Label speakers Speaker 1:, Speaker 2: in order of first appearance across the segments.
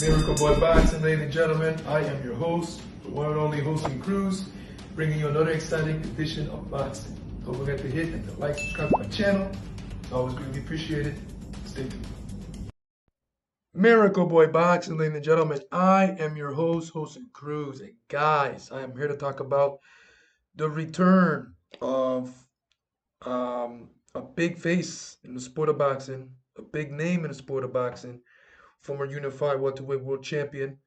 Speaker 1: Miracle Boy Boxing, ladies and gentlemen. I am your host, the one and only hosting Cruz, bringing you another exciting edition of boxing. Don't forget to hit and like, subscribe to my channel. It's always greatly appreciated. Stay tuned. Miracle Boy Boxing, ladies and gentlemen. I am your host, hosting Cruz. And guys, I am here to talk about the return of a big face in the sport of boxing, a big name in the sport of boxing, former unified welterweight world champion.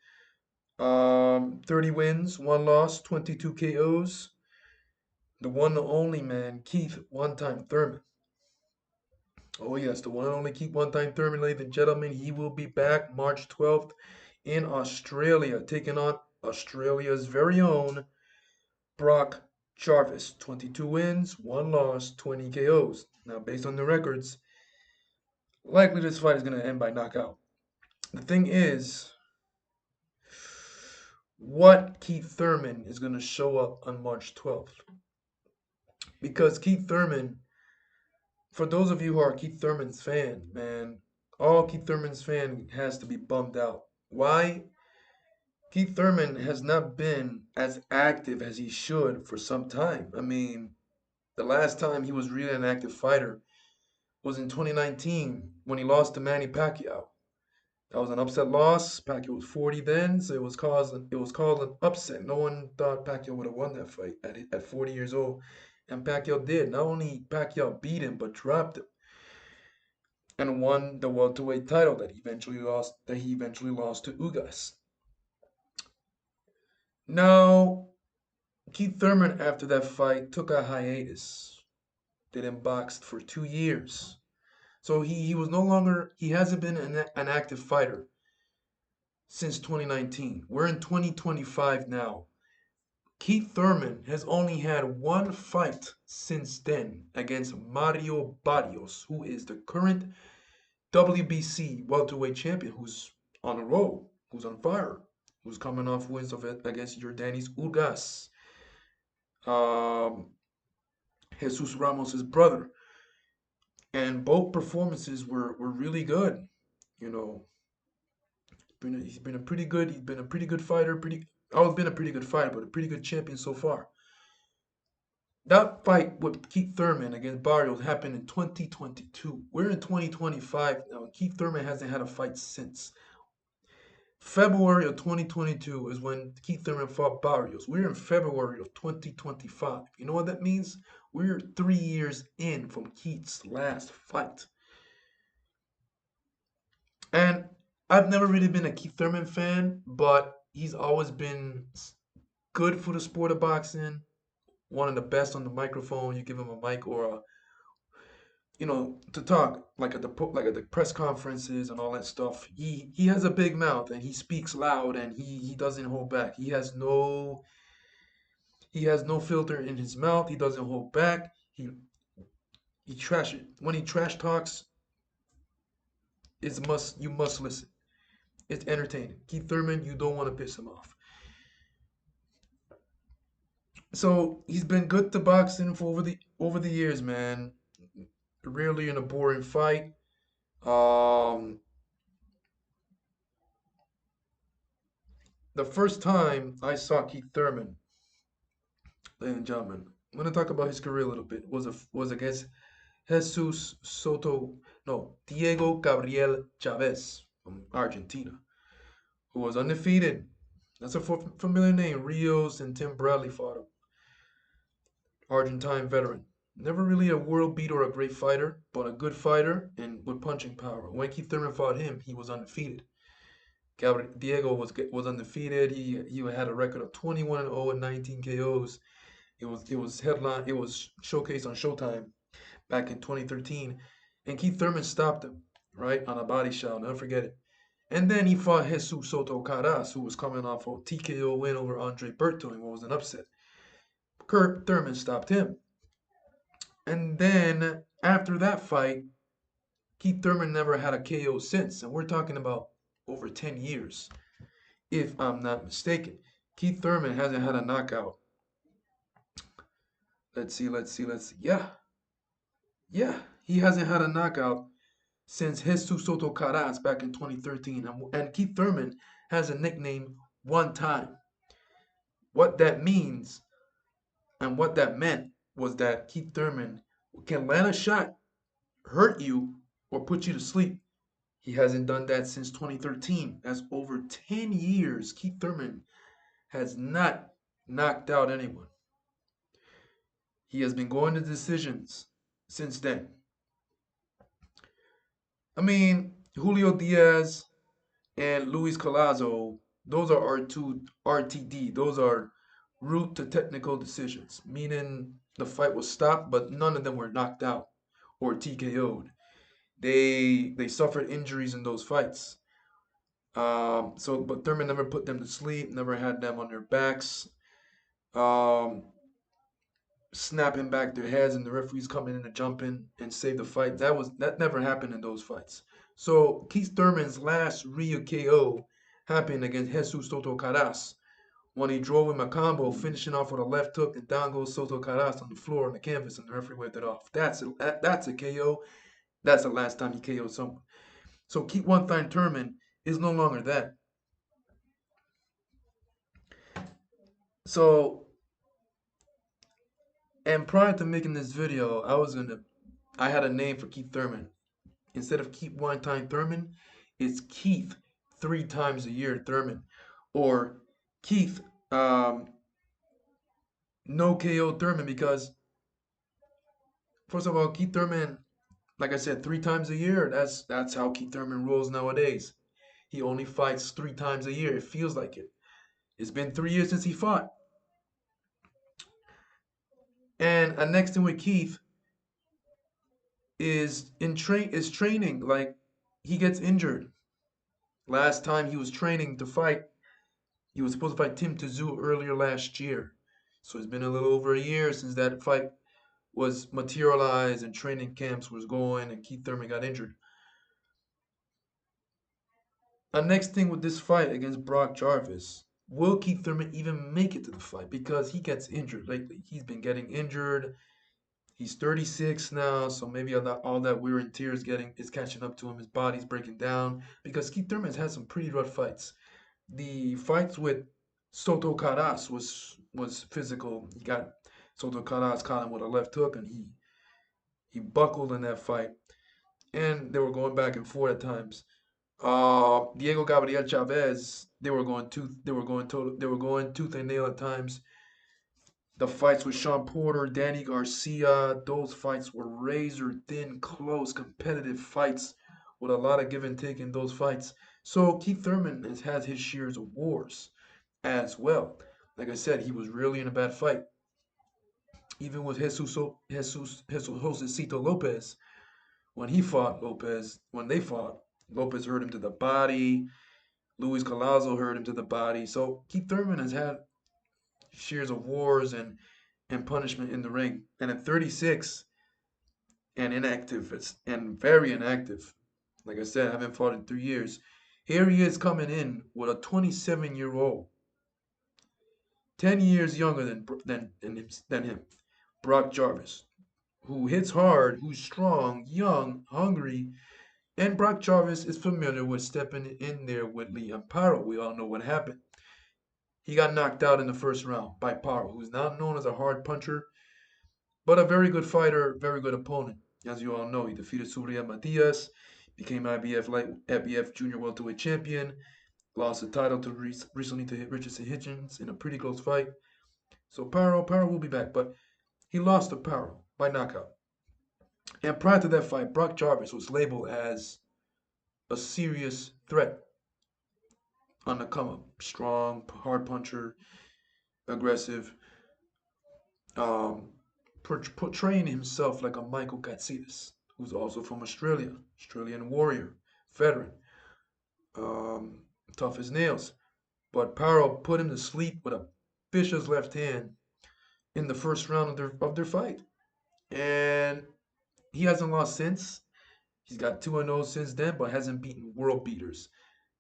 Speaker 1: 30 wins, 1 loss, 22 KOs. The one and only man, Kieth one-time Thurman. Oh yes, the one and only Kieth one-time Thurman, ladies and gentlemen. He will be back March 12th in Australia, taking on Australia's very own Brock Jarvis. 22 wins, 1 loss, 20 KOs. Now, based on the records, likely this fight is going to end by knockout. The thing is, what Kieth Thurman is going to show up on March 12th? Because Kieth Thurman, for those of you who are Kieth Thurman's fan, man, all Kieth Thurman's fan has to be bummed out. Why? Kieth Thurman has not been as active as he should for some time. I mean, the last time he was really an active fighter was in 2019 when he lost to Manny Pacquiao. That was an upset loss. Pacquiao was 40 then, so it was called an upset. No one thought Pacquiao would have won that fight at 40 years old, and Pacquiao did. Not only Pacquiao beat him, but dropped him and won the welterweight title that he eventually lost. To Ugas. Now, Kieth Thurman after that fight took a hiatus. Didn't box for 2 years. So he was no longer, he hasn't been an active fighter since 2019. We're in 2025 now. Kieth Thurman has only had one fight since then against Mario Barrios, who is the current WBC welterweight champion, who's on a roll, who's on fire, who's coming off wins of it against Jordanis Ugas, um, Jesus Ramos's brother. And both performances were really good. You know, he's been a pretty good fighter. Always been a pretty good fighter, but a pretty good champion so far. That fight with Kieth Thurman against Barrios happened in 2022. We're in 2025 now. Kieth Thurman hasn't had a fight since. February of 2022 is when Kieth Thurman fought Barrios. We're in February of 2025. You know what that means? We're 3 years in from Kieth's last fight. And I've never really been a Kieth Thurman fan, but he's always been good for the sport of boxing. One of the best on the microphone. You give him a mic or to talk like at the press conferences and all that stuff. He has a big mouth and he speaks loud and he doesn't hold back. He has no filter in his mouth. He doesn't hold back. He trash it. When he trash talks, you must listen. It's entertaining. Kieth Thurman, you don't want to piss him off. So he's been good to boxing for over the years, man. Rarely in a boring fight. Um, the first time I saw Kieth Thurman, ladies and gentlemen, I'm gonna talk about his career a little bit. Was against Jesus Soto, no, Diego Gabriel Chavez from Argentina, who was undefeated. That's a familiar name. Rios and Tim Bradley fought him. Argentine veteran. Never really a world beat or a great fighter, but a good fighter and with punching power. When Keith Thurman fought him, he was undefeated. Diego was undefeated. He had a record of 21-0 and 19 KOs. It was showcased on Showtime back in 2013, and Keith Thurman stopped him right on a body shot. Never forget it. And then he fought Jesus Soto Caras, who was coming off a TKO win over Andre Berto and what was an upset. Kurt Thurman stopped him. And then after that fight, Keith Thurman never had a KO since. And we're talking about over 10 years, if I'm not mistaken. Keith Thurman hasn't had a knockout. Let's see. Yeah, he hasn't had a knockout since Jesus Soto Caras back in 2013. And Keith Thurman has a nickname, One Time. What that means and what that meant was that Keith Thurman can land a shot, hurt you, or put you to sleep. He hasn't done that since 2013. That's over 10 years. Keith Thurman has not knocked out anyone. He has been going to decisions since then. I mean, Julio Diaz and Luis Colazo, those are R2 RTD. Those are route to technical decisions, meaning the fight was stopped, but none of them were knocked out or TKO'd. They suffered injuries in those fights. But Thurman never put them to sleep, never had them on their backs, um, snapping back their heads, and the referees coming in and jumping and save the fight. That never happened in those fights. So Keith Thurman's last real KO happened against Jesus Soto Caras when he drove him a combo, finishing off with a left hook, and down goes Soto Caras on the floor on the canvas, and the referee waved it off. That's a KO. That's the last time he KO'd someone. So Keith One Time Thurman is no longer that. So, and prior to making this video, I had a name for Keith Thurman. Instead of Keith One Time Thurman, it's Keith 3 times a year Thurman, or Keith no KO Thurman, because first of all, Keith Thurman, like I said, 3 times a year. That's how Keith Thurman rolls nowadays. He only fights 3 times a year. It feels like it. It's been 3 years since he fought. And a next thing with Keith is training. Like, he gets injured. Last time he was training to fight, he was supposed to fight Tim Tszyu earlier last year. So it's been a little over a year since that fight was materialized and training camps was going and Keith Thurman got injured. A next thing with this fight against Brock Jarvis, will Keith Thurman even make it to the fight? Because he gets injured lately. He's been getting injured. He's 36 now, so maybe all that wear and tear is catching up to him. His body's breaking down because Keith Thurman has had some pretty rough fights. The fights with Soto Caras was physical. He got Soto Caras caught him with a left hook, and he buckled in that fight. And they were going back and forth at times. Diego Gabriel Chavez, they were going tooth and nail at times. The fights with Sean Porter, Danny Garcia, those fights were razor thin, close, competitive fights with a lot of give and take in those fights. So Keith Thurman has had his shares of wars as well. Like I said, he was really in a bad fight. Even with Josecito Lopez, when they fought, Lopez hurt him to the body. Luis Colazo hurt him to the body. So Keith Thurman has had shares of wars and punishment in the ring. And at 36 and inactive, and very inactive, like I said, I haven't fought in 3 years. Here he is coming in with a 27-year-old, 10 years younger than him, Brock Jarvis, who hits hard, who's strong, young, hungry, and Brock Jarvis is familiar with stepping in there with Liam Paro. We all know what happened. He got knocked out in the first round by Paro, who's now known as a hard puncher, but a very good fighter, very good opponent. As you all know, he defeated Surya Matias, became IBF Junior Welterweight Champion, lost the title recently to Richardson Hitchens in a pretty close fight. So Paro will be back, but he lost to Paro by knockout. And prior to that fight, Brock Jarvis was labeled as a serious threat on the come up. Strong, hard puncher, aggressive, um, portraying himself like a Michael Katsidis, who's also from Australia, Australian warrior, veteran, um, tough as nails. But Paro put him to sleep with a vicious left hand in the first round of their fight. And he hasn't lost since. He's got 2-0 since then, but hasn't beaten world beaters.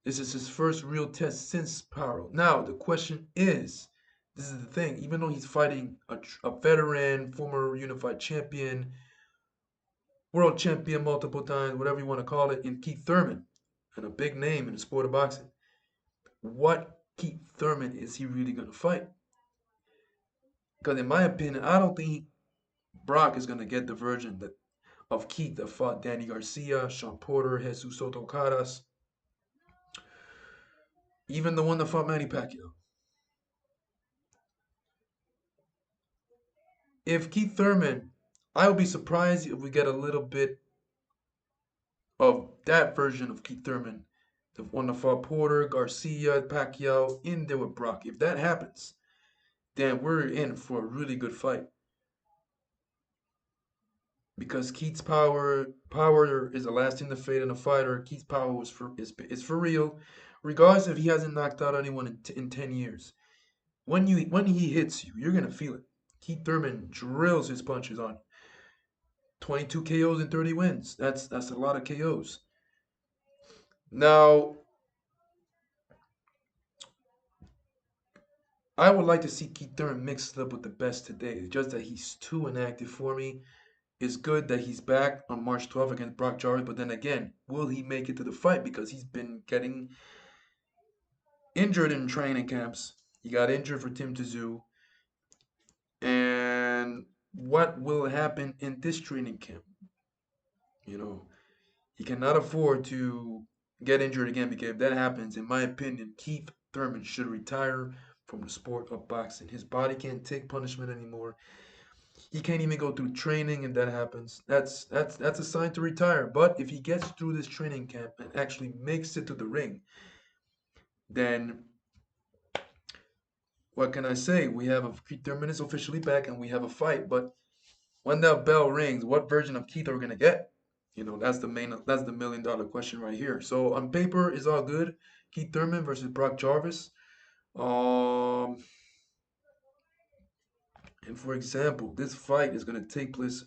Speaker 1: This is his first real test since Paro. Now, the question is, this is the thing, even though he's fighting a veteran, former unified champion, world champion multiple times, whatever you want to call it, in Keith Thurman, and a big name in the sport of boxing. What Keith Thurman is he really going to fight? Because in my opinion, I don't think Brock is going to get the version of Keith that fought Danny Garcia, Sean Porter, Jesus Soto Caras, even the one that fought Manny Pacquiao. If Keith Thurman, I would be surprised if we get a little bit of that version of Keith Thurman, the one that fought Porter, Garcia, Pacquiao, in there with Brock. If that happens, then we're in for a really good fight. Because Keith's power is a lasting the fate in a fighter. Keith's power is for real, regardless if he hasn't knocked out anyone in 10 years. When he hits you, you're gonna feel it. Keith Thurman drills his punches on you. 22 KOs and 30 wins. That's a lot of KOs. Now, I would like to see Keith Thurman mixed up with the best today. It's just that he's too inactive for me. It's good that he's back on March 12th against Brock Jarvis, but then again, will he make it to the fight? Because he's been getting injured in training camps. He got injured for Tim Tszyu. And what will happen in this training camp? You know, he cannot afford to get injured again because if that happens, in my opinion, Keith Thurman should retire from the sport of boxing. His body can't take punishment anymore. He can't even go through training if that happens. That's a sign to retire. But if he gets through this training camp and actually makes it to the ring, then what can I say? We have Keith Thurman is officially back and we have a fight. But when that bell rings, what version of Keith are we gonna get? That's the $1 million question right here. So on paper, it's all good. Keith Thurman versus Brock Jarvis. Um, and for example, this fight is gonna take place.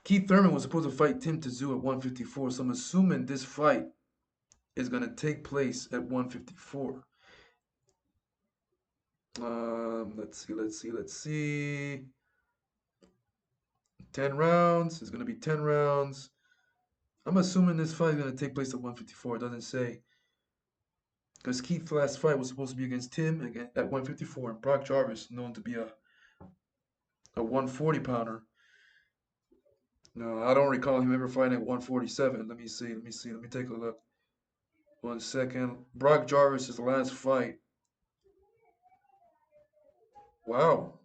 Speaker 1: Keith Thurman was supposed to fight Tim Tszyu at 154, so I'm assuming this fight is gonna take place at 154. Let's see. 10 rounds. It's gonna be 10 rounds. I'm assuming this fight is gonna take place at 154. It doesn't say. Because Keith's last fight was supposed to be against Tim at 154, and Brock Jarvis, known to be a 140 pounder. No, I don't recall him ever fighting at 147. Let me see. Let me take a look. 1 second. Brock Jarvis' last fight. Wow.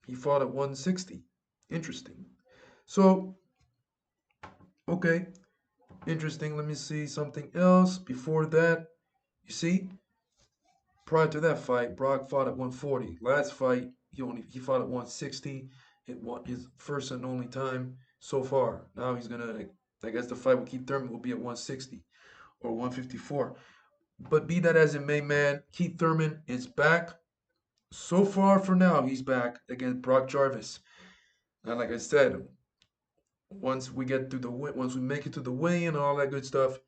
Speaker 1: He fought at 160. Interesting. So, okay. Interesting. Let me see something else. Before that, you see, prior to that fight, Brock fought at 140. Last fight, he fought at 160. It won his first and only time so far. Now he's gonna, I guess the fight with Keith Thurman will be at 160 or 154. But be that as it may, man, Keith Thurman is back. So far for now, he's back against Brock Jarvis. And like I said, once we make it to the weigh-in and all that good stuff,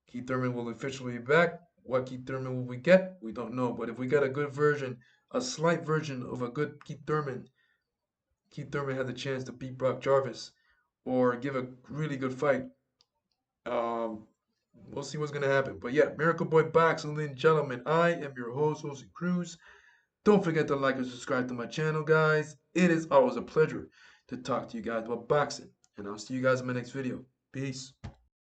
Speaker 1: Keith Thurman will officially be back. What Keith Thurman will we get? We don't know. But if we get a good version, a slight version of a good Keith Thurman has a chance to beat Brock Jarvis or give a really good fight. Um, we'll see what's gonna happen. But yeah, Miracle Boy Boxing, ladies and gentlemen, I am your host, Jose Cruz. Don't forget to like and subscribe to my channel, guys. It is always a pleasure to talk to you guys about boxing. And I'll see you guys in my next video. Peace.